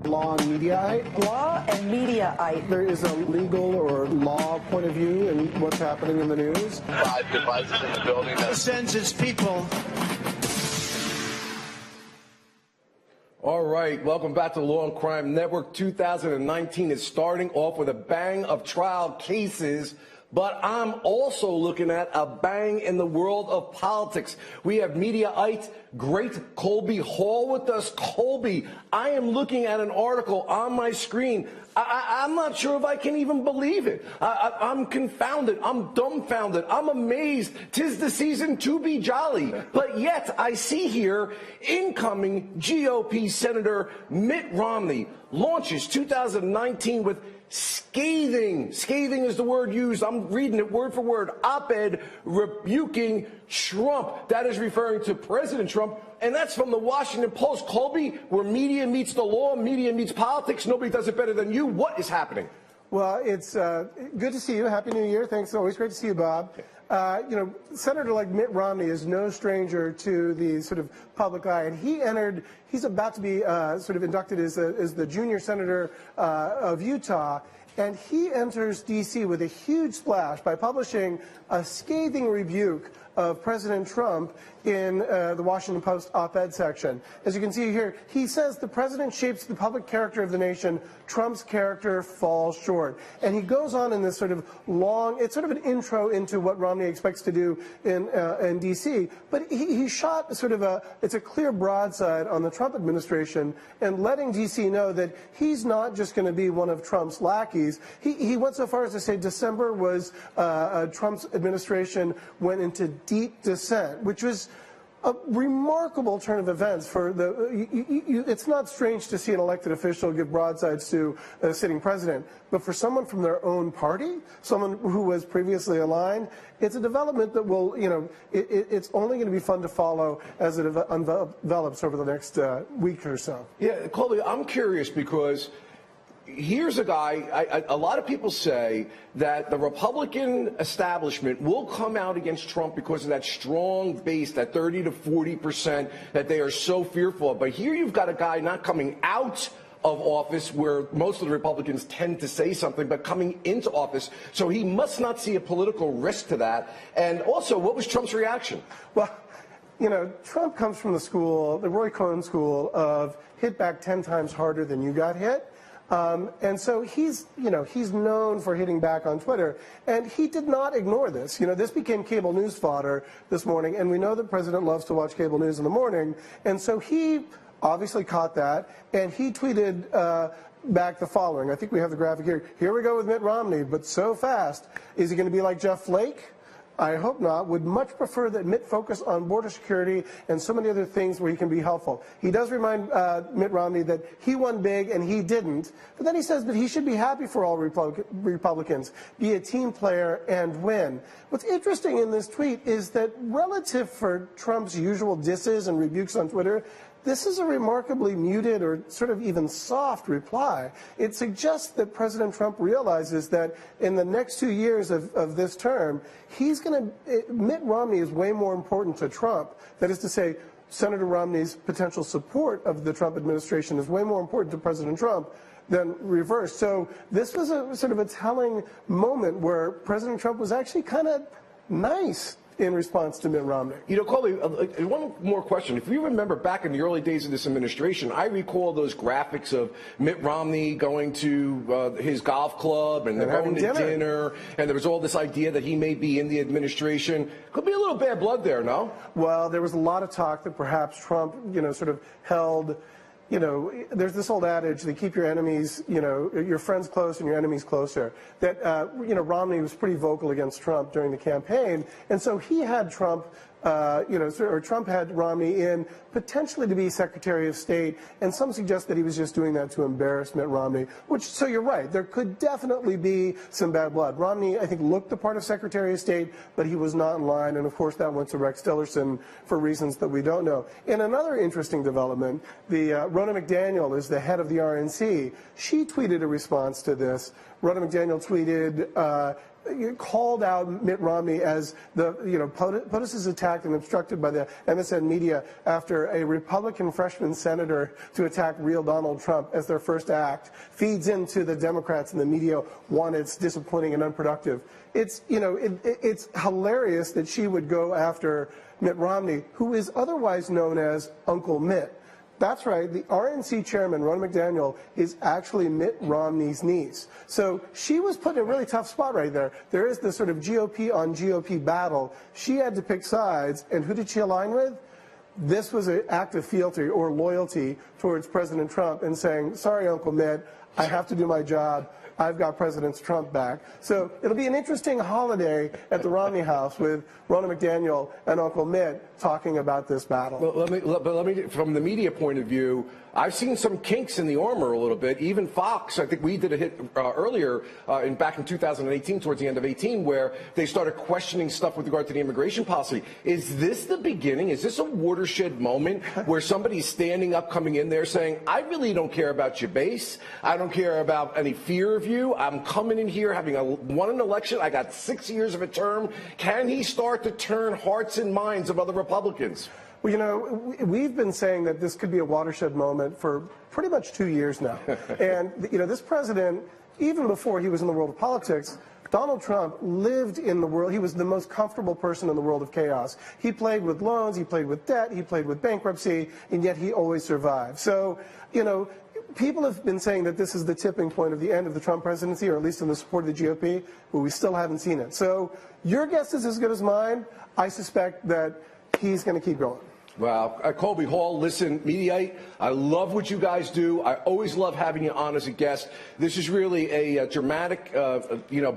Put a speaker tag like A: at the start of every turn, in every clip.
A: Law and Mediaite.
B: Law and Mediaite.
A: There is a legal or law point of view in what's happening in the news.
C: 5 devices in the building that
D: sends its people.
E: All right, welcome back to Law and Crime Network. 2019 is starting off with a bang of trial cases, but I'm also looking at a bang in the world of politics. We have Mediaite great Colby Hall with us. Colby, I am looking at an article on my screen. I'm not sure if I can even believe it. I'm confounded. I'm dumbfounded. I'm amazed. 'Tis the season to be jolly. But yet I see here incoming GOP Senator Mitt Romney launches 2019 with scathing is the word used, I'm reading it word for word, op-ed rebuking Trump. That is referring to President Trump, and that's from the Washington Post. Colby, where media meets the law, media meets politics, nobody does it better than you. What is happening?
A: Well, it's good to see you. Happy New Year. Thanks. Always great to see you, Bob. Senator like Mitt Romney is no stranger to the sort of public eye, and he's about to be sort of inducted as the junior senator of Utah, and he enters D.C. with a huge splash by publishing a scathing rebuke of President Trump in the Washington Post op-ed section. As you can see here, he says the president shapes the public character of the nation. Trump's character falls short. And he goes on in this sort of long, it's sort of an intro into what Romney expects to do in D.C., but he shot sort of it's a clear broadside on the Trump administration and letting D.C. know that he's not just going to be one of Trump's lackeys. He went so far as to say December was Trump's administration went into deep dissent, which was a remarkable turn of events for it's not strange to see an elected official give broadsides to a sitting president, but for someone from their own party, someone who was previously aligned, it's a development that will, it's only going to be fun to follow as it develops over the next week or so.
E: Yeah, Colby, I'm curious because here's a guy, a lot of people say that the Republican establishment will come out against Trump because of that strong base, that 30 to 40% that they are so fearful of. But here you've got a guy not coming out of office where most of the Republicans tend to say something, but coming into office. So he must not see a political risk to that. And also, what was Trump's reaction?
A: Well, Trump comes from the school, the Roy Cohn school of hit back 10 times harder than you got hit. And so he's known for hitting back on Twitter, and he did not ignore this. This became cable news fodder this morning, and we know the president loves to watch cable news in the morning, and so he obviously caught that, and he tweeted back the following. I think we have the graphic here. Here we go with Mitt Romney, but so fast. Is he going to be like Jeff Flake? I hope not. Would much prefer that Mitt focus on border security and so many other things where he can be helpful. He does remind Mitt Romney that he won big and he didn't. But then he says that he should be happy for all Republicans, be a team player and win. What's interesting in this tweet is that relative for Trump's usual disses and rebukes on Twitter, this is a remarkably muted or sort of even soft reply. It suggests that President Trump realizes that in the next 2 years of this term, Mitt Romney is way more important to Trump. That is to say, Senator Romney's potential support of the Trump administration is way more important to President Trump than reverse. So this was a sort of a telling moment where President Trump was actually kind of nice in response to Mitt Romney.
E: Colby, one more question. If you remember back in the early days of this administration, I recall those graphics of Mitt Romney going to his golf club and they're going to dinner, and there was all this idea that he may be in the administration. Could be a little bad blood there, no?
A: Well, there was a lot of talk that perhaps Trump, sort of held. There's this old adage that keep your enemies, your friends close and your enemies closer. That, Romney was pretty vocal against Trump during the campaign. And so he had Trump, Trump had Romney in potentially to be Secretary of State. And some suggest that he was just doing that to embarrass Mitt Romney, so you're right. There could definitely be some bad blood. Romney, I think, looked the part of Secretary of State, but he was not in line. And, of course, that went to Rex Tillerson for reasons that we don't know. In another interesting development, Ronna McDaniel is the head of the RNC. She tweeted a response to this. Ronna McDaniel tweeted, called out Mitt Romney as the, POTUS is attacked and obstructed by the MSN media after a Republican freshman senator to attack real Donald Trump as their first act feeds into the Democrats and the media want it's disappointing and unproductive. It's, it's hilarious that she would go after Mitt Romney, who is otherwise known as Uncle Mitt. That's right, the RNC chairman, Ronna McDaniel, is actually Mitt Romney's niece. So she was put in a really tough spot right there. There is this sort of GOP on GOP battle. She had to pick sides, and who did she align with? This was an act of fealty or loyalty towards President Trump and saying, sorry, Uncle Mitt, I have to do my job. I've got President Trump back. So it'll be an interesting holiday at the Romney house with Ronna McDaniel and Uncle Mitt talking about this battle.
E: Well, let me, from the media point of view, I've seen some kinks in the armor a little bit. Even Fox, I think we did a hit earlier back in 2018, towards the end of 18, where they started questioning stuff with regard to the immigration policy. Is this the beginning? Is this a watershed moment where somebody's standing up, coming in there saying, I really don't care about your base. I don't care about any fear of you. I'm coming in here having won an election. I got 6 years of a term. Can he start to turn hearts and minds of other Republicans?
A: Well, we've been saying that this could be a watershed moment for pretty much 2 years now. And, this president, even before he was in the world of politics, Donald Trump lived in the world. He was the most comfortable person in the world of chaos. He played with loans, he played with debt, he played with bankruptcy, and yet he always survived. So, people have been saying that this is the tipping point of the end of the Trump presidency, or at least in the support of the GOP, but we still haven't seen it. So your guess is as good as mine. I suspect that he's going to keep going.
E: Wow. Colby Hall, listen, Mediaite, I love what you guys do. I always love having you on as a guest. This is really a dramatic,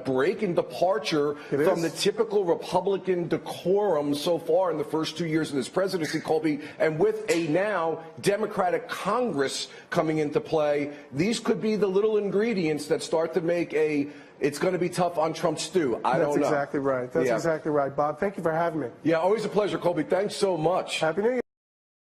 E: break and departure from the typical Republican decorum so far in the first 2 years of this presidency, Colby. And with a now Democratic Congress coming into play, these could be the little ingredients that start to make it's going to be tough on Trump's stew. I don't know.
A: That's exactly right. That's exactly right, Bob. Thank you for having me.
E: Yeah, always a pleasure, Colby. Thanks so much.
A: Happy New Year.